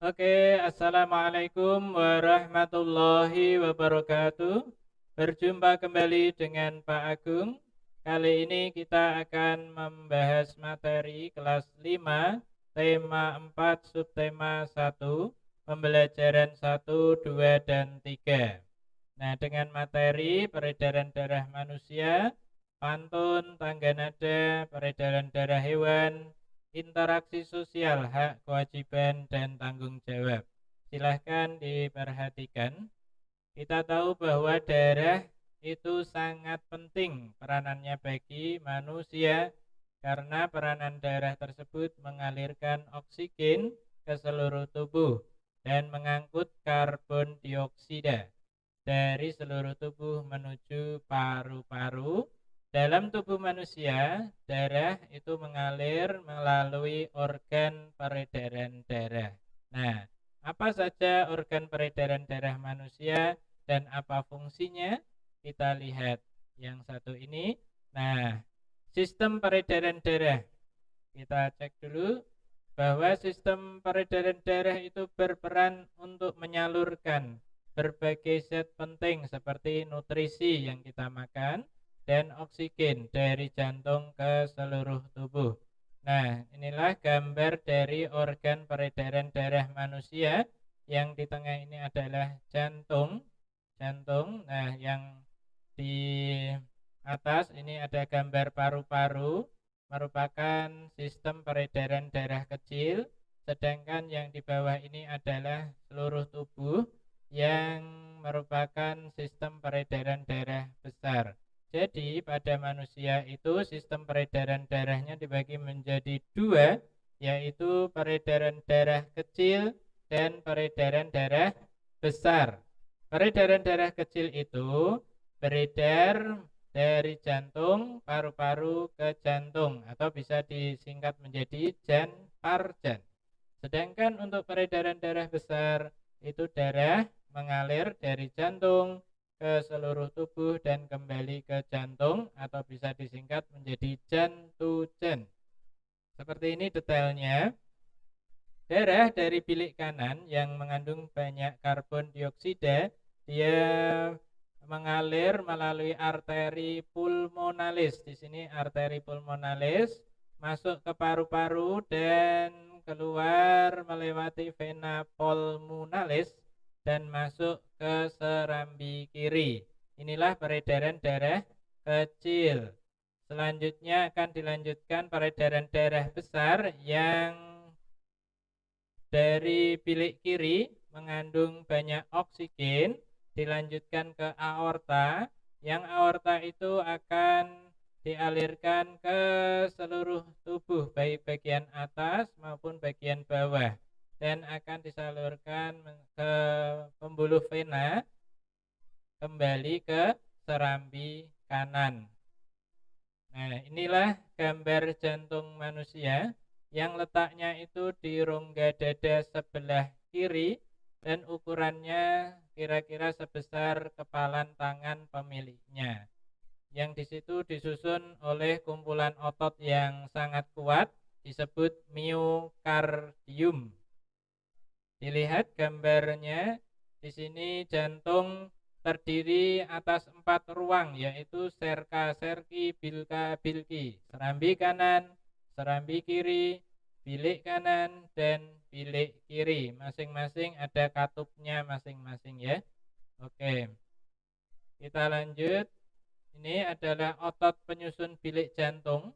Assalamualaikum warahmatullahi wabarakatuh. Berjumpa kembali dengan Pak Agung. Kali ini kita akan membahas materi kelas 5, tema 4, subtema 1, pembelajaran 1, 2, dan 3. Nah, dengan materi peredaran darah manusia, pantun, tangga nada, peredaran darah hewan, interaksi sosial, hak, kewajiban, dan tanggung jawab. Silahkan diperhatikan. Kita tahu bahwa darah itu sangat penting peranannya bagi manusia karena peranan darah tersebut mengalirkan oksigen ke seluruh tubuh dan mengangkut karbon dioksida dari seluruh tubuh menuju paru-paru. Dalam tubuh manusia, darah itu mengalir melalui organ peredaran darah. Nah, apa saja organ peredaran darah manusia dan apa fungsinya? Kita lihat yang satu ini. Nah, sistem peredaran darah. Kita cek dulu bahwa sistem peredaran darah itu berperan untuk menyalurkan berbagai zat penting seperti nutrisi yang kita makan dan oksigen dari jantung ke seluruh tubuh. Nah, inilah gambar dari organ peredaran darah manusia. Yang di tengah ini adalah jantung. Jantung. Nah, yang di atas ini ada gambar paru-paru, merupakan sistem peredaran darah kecil, sedangkan yang di bawah ini adalah seluruh tubuh yang merupakan sistem peredaran darah besar. Jadi pada manusia itu sistem peredaran darahnya dibagi menjadi dua, yaitu peredaran darah kecil dan peredaran darah besar. Peredaran darah kecil itu beredar dari jantung, paru-paru ke jantung, atau bisa disingkat menjadi jan-parjan. Sedangkan untuk peredaran darah besar, itu darah mengalir dari jantung ke seluruh tubuh dan kembali ke jantung, atau bisa disingkat menjadi jantujen. Seperti ini detailnya. Darah dari bilik kanan yang mengandung banyak karbon dioksida, dia mengalir melalui arteri pulmonalis. Di sini arteri pulmonalis masuk ke paru-paru dan keluar melewati vena pulmonalis dan masuk ke serambi kiri. Inilah peredaran darah kecil. Selanjutnya akan dilanjutkan peredaran darah besar yang dari bilik kiri mengandung banyak oksigen, dilanjutkan ke aorta, yang aorta itu akan dialirkan ke seluruh tubuh, baik bagian atas maupun bagian bawah, dan akan disalurkan ke pembuluh vena kembali ke serambi kanan. Nah, inilah gambar jantung manusia yang letaknya itu di rongga dada sebelah kiri dan ukurannya kira-kira sebesar kepalan tangan pemiliknya. Yang di situ disusun oleh kumpulan otot yang sangat kuat disebut miokardium. Dilihat gambarnya, di sini jantung terdiri atas 4 ruang, yaitu serka, serki, bilka, bilki, serambi kanan, serambi kiri, bilik kanan, dan bilik kiri. Masing-masing ada katupnya masing-masing ya. Oke, kita lanjut. Ini adalah otot penyusun bilik jantung.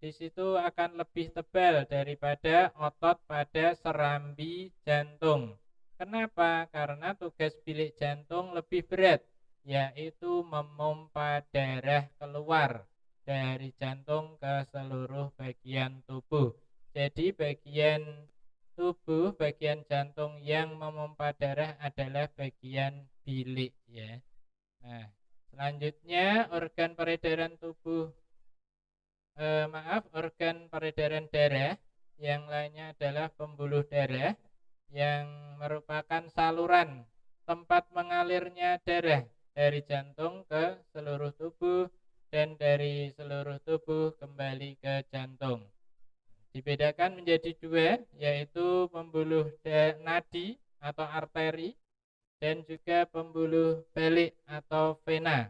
Di situ akan lebih tebal daripada otot pada serambi jantung. Kenapa? Karena tugas bilik jantung lebih berat, yaitu memompa darah keluar dari jantung ke seluruh bagian tubuh. Jadi bagian tubuh, bagian jantung yang memompa darah adalah bagian bilik ya. Nah, selanjutnya organ peredaran tubuh organ peredaran darah yang lainnya adalah pembuluh darah yang merupakan saluran tempat mengalirnya darah dari jantung ke seluruh tubuh dan dari seluruh tubuh kembali ke jantung. Dibedakan menjadi dua, yaitu pembuluh nadi atau arteri dan juga pembuluh balik atau vena.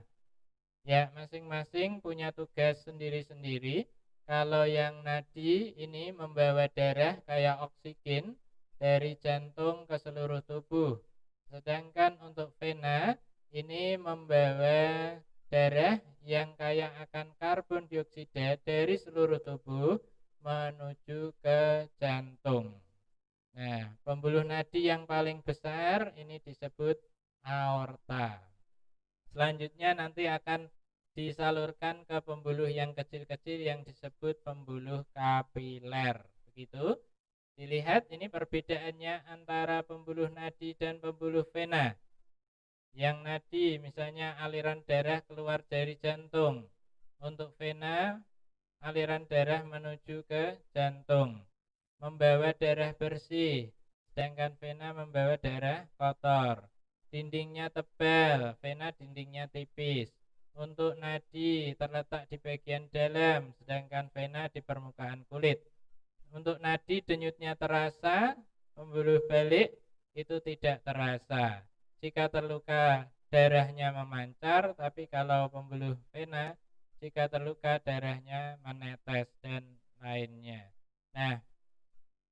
Ya, masing-masing punya tugas sendiri-sendiri. Kalau yang nadi ini membawa darah kayak oksigen dari jantung ke seluruh tubuh. Sedangkan untuk vena ini membawa darah yang kaya akan karbon dioksida dari seluruh tubuh menuju ke jantung. Nah, pembuluh nadi yang paling besar ini disebut aorta. Selanjutnya nanti akan disalurkan ke pembuluh yang kecil-kecil yang disebut pembuluh kapiler. Begitu. Dilihat ini perbedaannya antara pembuluh nadi dan pembuluh vena. Yang nadi misalnya aliran darah keluar dari jantung. Untuk vena aliran darah menuju ke jantung, membawa darah bersih, sedangkan vena membawa darah kotor. Dindingnya tebal, vena dindingnya tipis. Untuk nadi terletak di bagian dalam, sedangkan vena di permukaan kulit. Untuk nadi denyutnya terasa, pembuluh balik itu tidak terasa. Jika terluka darahnya memancar, tapi kalau pembuluh vena jika terluka darahnya menetes dan lainnya. Nah,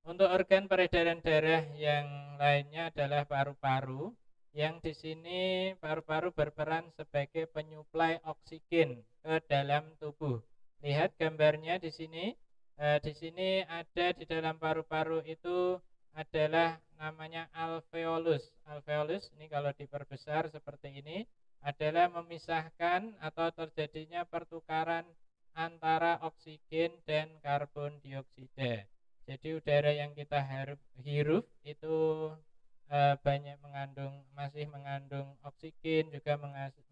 untuk organ peredaran darah yang lainnya adalah paru-paru, yang di sini paru-paru berperan sebagai penyuplai oksigen ke dalam tubuh. Lihat gambarnya di sini. Di sini ada di dalam paru-paru itu adalah namanya alveolus. Alveolus ini kalau diperbesar seperti ini adalah memisahkan atau terjadinya pertukaran antara oksigen dan karbon dioksida. Jadi udara yang kita hirup itu masih mengandung oksigen, juga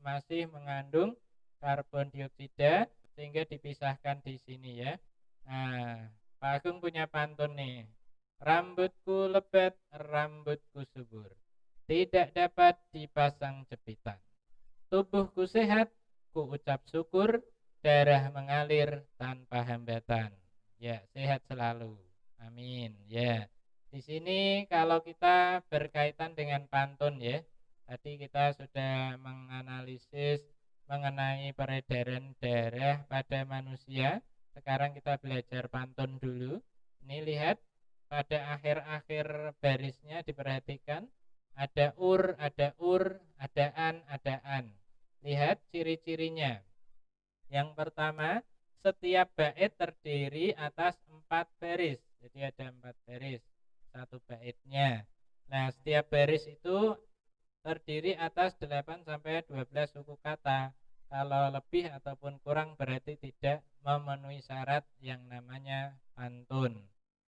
masih mengandung karbon dioksida, sehingga dipisahkan di sini ya. Nah, Pak Agung punya pantun nih. Rambutku lebat, rambutku subur, tidak dapat dipasang jepitan. Tubuhku sehat, ku ucap syukur, darah mengalir tanpa hambatan. Ya, sehat selalu. Amin. Ya. Di sini kalau kita berkaitan dengan pantun ya. Tadi kita sudah menganalisis mengenai peredaran darah pada manusia. Sekarang kita belajar pantun dulu. Ini lihat pada akhir-akhir barisnya diperhatikan. Ada ur, ada an. Lihat ciri-cirinya. Yang pertama, setiap bait terdiri atas 4 baris. Jadi ada 4 baris, satu baitnya. Nah, setiap baris itu terdiri atas 8 sampai 12 suku kata. Kalau lebih ataupun kurang berarti tidak memenuhi syarat yang namanya pantun.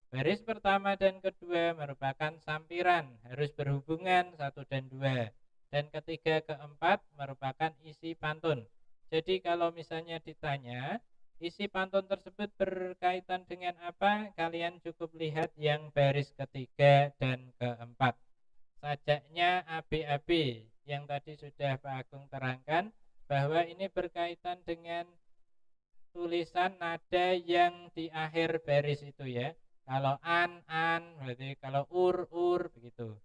Baris pertama dan kedua merupakan sampiran, harus berhubungan 1 dan 2. Dan ketiga keempat merupakan isi pantun. Jadi kalau misalnya ditanya isi pantun tersebut berkaitan dengan apa, kalian cukup lihat yang baris ketiga dan keempat. Sajaknya AB-AB yang tadi sudah Pak Agung terangkan bahwa ini berkaitan dengan tulisan nada yang di akhir baris itu ya. Kalau an, berarti kalau ur, begitu.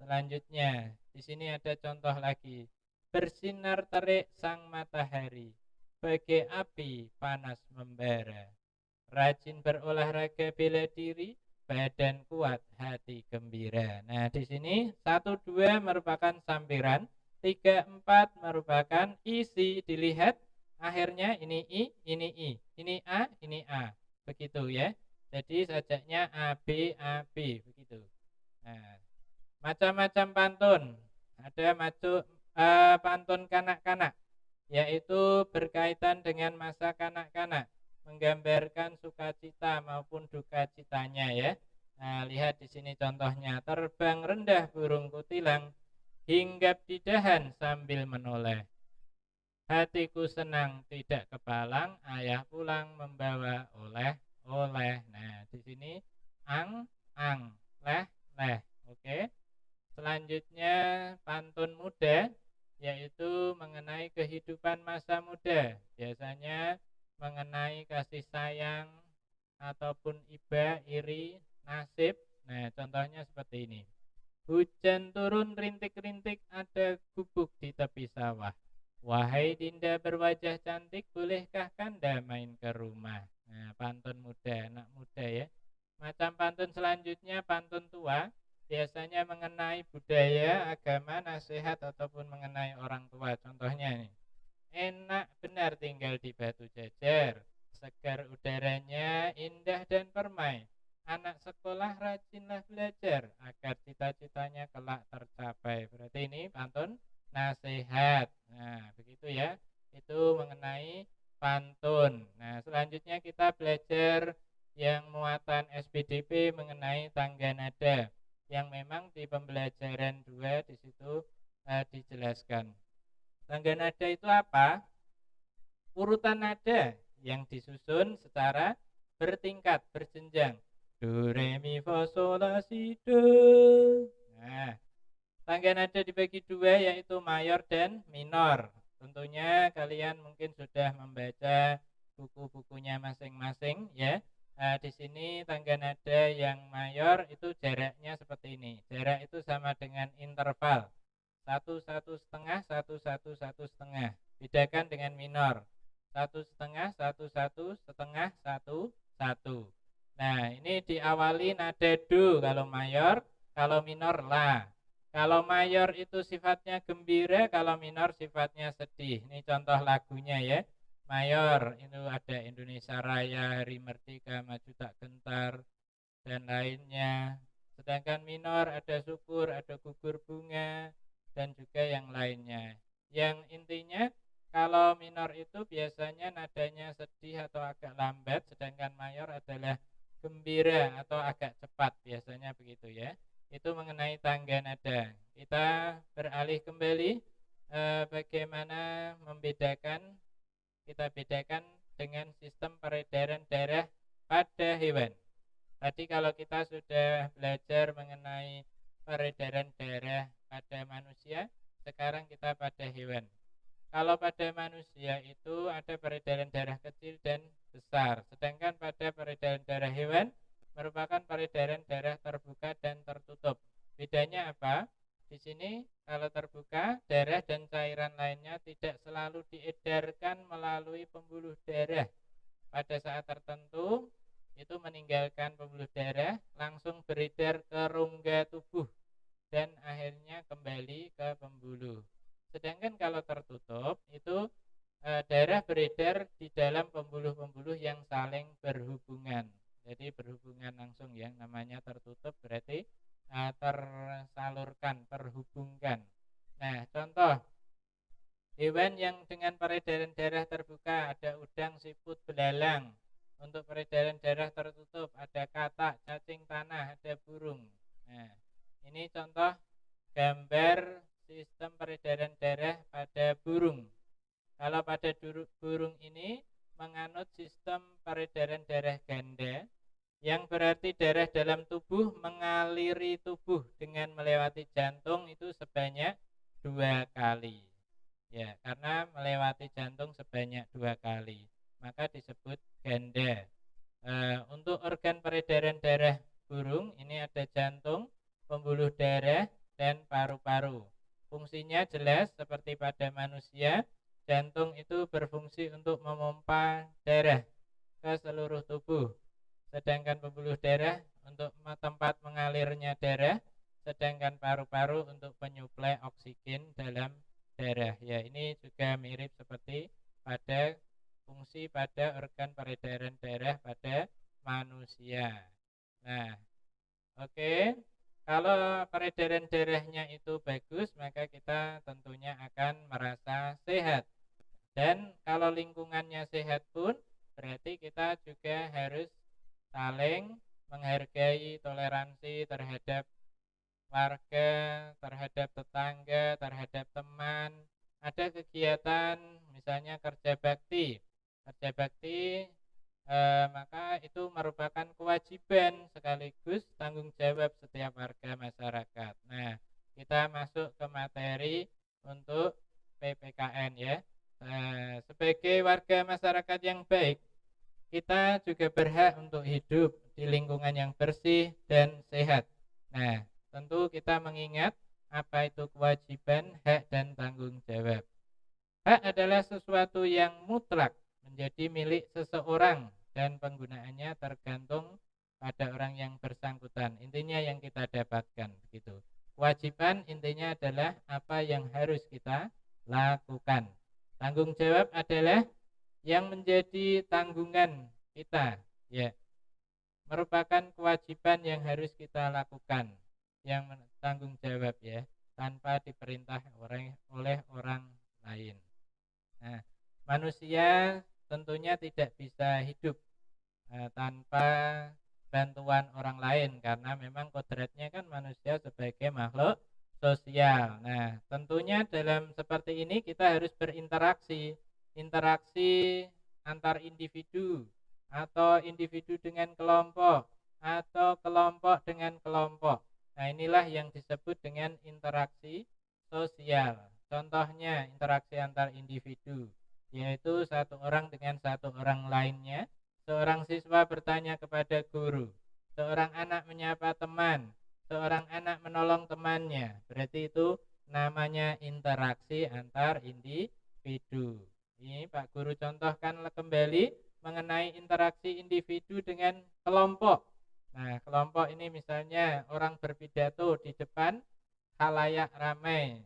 Selanjutnya, di sini ada contoh lagi. Bersinar terik sang matahari, bagai api panas membara. Rajin berolahraga bela diri, badan kuat, hati gembira. Nah, di sini 1, 2 merupakan sampiran, 3, 4 merupakan isi. Dilihat akhirnya ini I, ini I, ini A, ini A. Begitu ya. Jadi sajaknya AB, AB begitu. Nah, macam-macam pantun. Ada pantun kanak-kanak, yaitu berkaitan dengan masa kanak-kanak, menggambarkan sukacita maupun duka citanya ya. Nah, lihat di sini contohnya. Terbang rendah burung kutilang, hinggap di dahan sambil menoleh. Hatiku senang tidak kepalang, ayah pulang membawa oleh-oleh. Nah, di sini ang, leh. Oke. Selanjutnya pantun muda, yaitu mengenai kehidupan masa muda. Biasanya mengenai kasih sayang ataupun iba, iri, nasib. Nah, contohnya seperti ini. Hujan turun rintik-rintik, ada gubuk di tepi sawah. Wahai Dinda berwajah cantik, bolehkah Kanda main ke rumah? Nah, pantun muda, anak muda ya. Macam pantun selanjutnya, pantun tua, biasanya mengenai budaya, agama, nasihat, ataupun mengenai orang tua. Contohnya nih, enak benar tinggal di Batu Jajar, segar udaranya, indah dan permai. Anak sekolah rajinlah belajar agar cita-citanya kelak tercapai. Berarti ini pantun nasihat. Nah, begitu ya. Itu mengenai pantun. Nah, selanjutnya kita belajar yang muatan SPDP mengenai tangga nada, yang memang di pembelajaran 2 di situ dijelaskan. Tangga nada itu apa? Urutan nada yang disusun secara bertingkat, berjenjang. Do, re, mi, fa, sol, la, si, do. Nah, tangga nada dibagi dua, yaitu mayor dan minor. Tentunya kalian mungkin sudah membaca buku-bukunya masing-masing ya. Nah, di sini tangga nada yang mayor itu jaraknya seperti ini. Jarak itu sama dengan interval. Satu satu setengah, satu satu satu setengah. Bedakan dengan minor. Satu setengah, satu satu setengah, satu satu. Nah, ini diawali nada do kalau mayor, kalau minor la. Kalau mayor itu sifatnya gembira, kalau minor sifatnya sedih. Ini contoh lagunya ya. Mayor itu ada Indonesia Raya, Hari Merdeka, Maju Tak Gentar, dan lainnya. Sedangkan minor ada syukur, ada gugur bunga, dan juga yang lainnya. Yang intinya kalau minor itu biasanya nadanya sedih atau agak lambat, sedangkan mayor adalah gembira atau agak cepat, biasanya begitu ya. Itu mengenai tangga nada. Kita beralih kembali bagaimana membedakan, kita bedakan dengan sistem peredaran darah pada hewan. Tadi kalau kita sudah belajar mengenai peredaran darah pada manusia, sekarang kita pada hewan. Kalau pada manusia itu ada peredaran darah kecil dan besar, sedangkan pada peredaran darah hewan merupakan peredaran darah terbuka dan tertutup. Bedanya apa? Di sini kalau terbuka, darah dan cairan lainnya tidak selalu diedarkan melalui pembuluh darah. Pada saat tertentu itu meninggalkan pembuluh darah, langsung beredar ke rongga tubuh dan akhirnya kembali ke pembuluh. Sedangkan kalau tertutup itu darah beredar di dalam pembuluh-pembuluh yang saling berhubungan. Jadi berhubungan langsung ya, namanya tertutup berarti tersalurkan, terhubungkan. Nah, contoh hewan yang dengan peredaran darah terbuka ada udang, siput, belalang. Untuk peredaran darah tertutup ada katak, cacing tanah, ada burung. Nah, ini contoh gambar sistem peredaran darah pada burung. Kalau pada burung ini menganut sistem peredaran darah ganda, yang berarti darah dalam tubuh mengaliri tubuh dengan melewati jantung itu sebanyak 2 kali. Ya, karena melewati jantung sebanyak 2 kali, maka disebut ganda. Untuk organ peredaran darah burung ini ada jantung, pembuluh darah, dan paru-paru. Fungsinya jelas seperti pada manusia. Jantung itu berfungsi untuk memompa darah ke seluruh tubuh, sedangkan pembuluh darah untuk tempat mengalirnya darah, sedangkan paru-paru untuk penyuplai oksigen dalam darah. Ya, ini juga mirip seperti pada fungsi pada organ peredaran darah pada manusia. Nah, oke. Kalau peredaran darahnya itu bagus, maka kita tentunya akan merasa sehat. Dan kalau lingkungannya sehat pun, berarti kita juga harus saling menghargai, toleransi terhadap warga, terhadap tetangga, terhadap teman. Ada kegiatan misalnya kerja bakti. Kerja bakti maka itu merupakan kewajiban sekaligus tanggung jawab setiap warga masyarakat. Nah, kita masuk ke materi untuk PPKN ya. Sebagai warga masyarakat yang baik, kita juga berhak untuk hidup di lingkungan yang bersih dan sehat. Nah, tentu kita mengingat apa itu kewajiban, hak, dan tanggung jawab. Hak adalah sesuatu yang mutlak menjadi milik seseorang dan penggunaannya tergantung pada orang yang bersangkutan. Intinya yang kita dapatkan begitu. Kewajiban intinya adalah apa yang harus kita lakukan. Tanggung jawab adalah yang menjadi tanggungan kita, ya, merupakan kewajiban yang harus kita lakukan, yang tanggung jawab, ya, tanpa diperintah oleh orang lain. Nah, manusia tentunya tidak bisa hidup tanpa bantuan orang lain karena memang kodratnya kan manusia sebagai makhluk sosial. Nah, tentunya dalam seperti ini kita harus berinteraksi, interaksi antar individu atau individu dengan kelompok atau kelompok dengan kelompok. Nah, inilah yang disebut dengan interaksi sosial. Contohnya interaksi antar individu, yaitu satu orang dengan satu orang lainnya. Seorang siswa bertanya kepada guru, seorang anak menyapa teman, seorang anak menolong temannya. Berarti itu namanya interaksi antar individu. Ini Pak Guru contohkan kembali mengenai interaksi individu dengan kelompok. Nah, kelompok ini misalnya orang berpidato di depan khalayak ramai,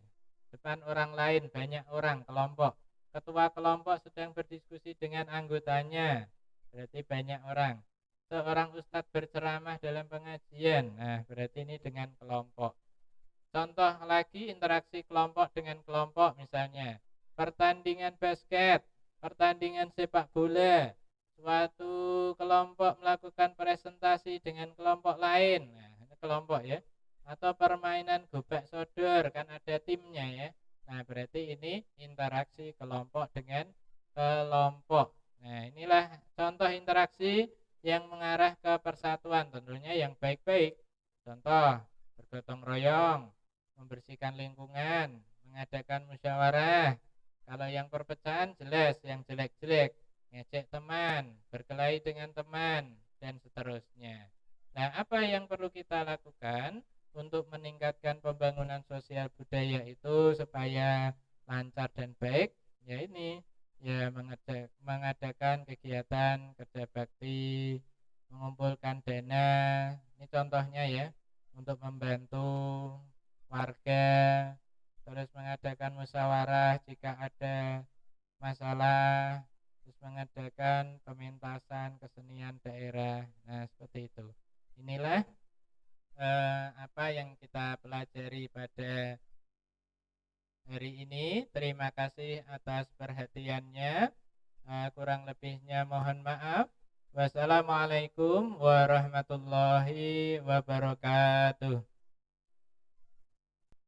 depan orang lain, banyak orang, kelompok. Ketua kelompok sedang berdiskusi dengan anggotanya, berarti banyak orang. Seorang ustadz berceramah dalam pengajian, nah berarti ini dengan kelompok. Contoh lagi interaksi kelompok dengan kelompok, misalnya pertandingan basket, pertandingan sepak bola. Suatu kelompok melakukan presentasi dengan kelompok lain, nah ini kelompok, ya. Atau permainan gobak sodor, kan ada timnya, ya. Nah berarti ini interaksi kelompok dengan kelompok. Nah, inilah contoh interaksi yang mengarah ke persatuan, tentunya yang baik-baik. Contoh, bergotong royong, membersihkan lingkungan, mengadakan musyawarah. Kalau yang perpecahan jelas, yang jelek-jelek, ngecek teman, berkelahi dengan teman, dan seterusnya. Nah, apa yang perlu kita lakukan untuk meningkatkan pembangunan sosial budaya itu supaya lancar dan baik? Ya ini, ya mengadakan kegiatan kerja bakti, mengumpulkan dana. Ini contohnya, ya, untuk membantu warga, terus mengadakan musyawarah jika ada masalah, terus mengadakan pementasan kesenian daerah. Nah, seperti itu. Inilah apa yang kita pelajari pada hari ini. Terima kasih atas perhatiannya. Kurang lebihnya mohon maaf. Wassalamualaikum warahmatullahi wabarakatuh.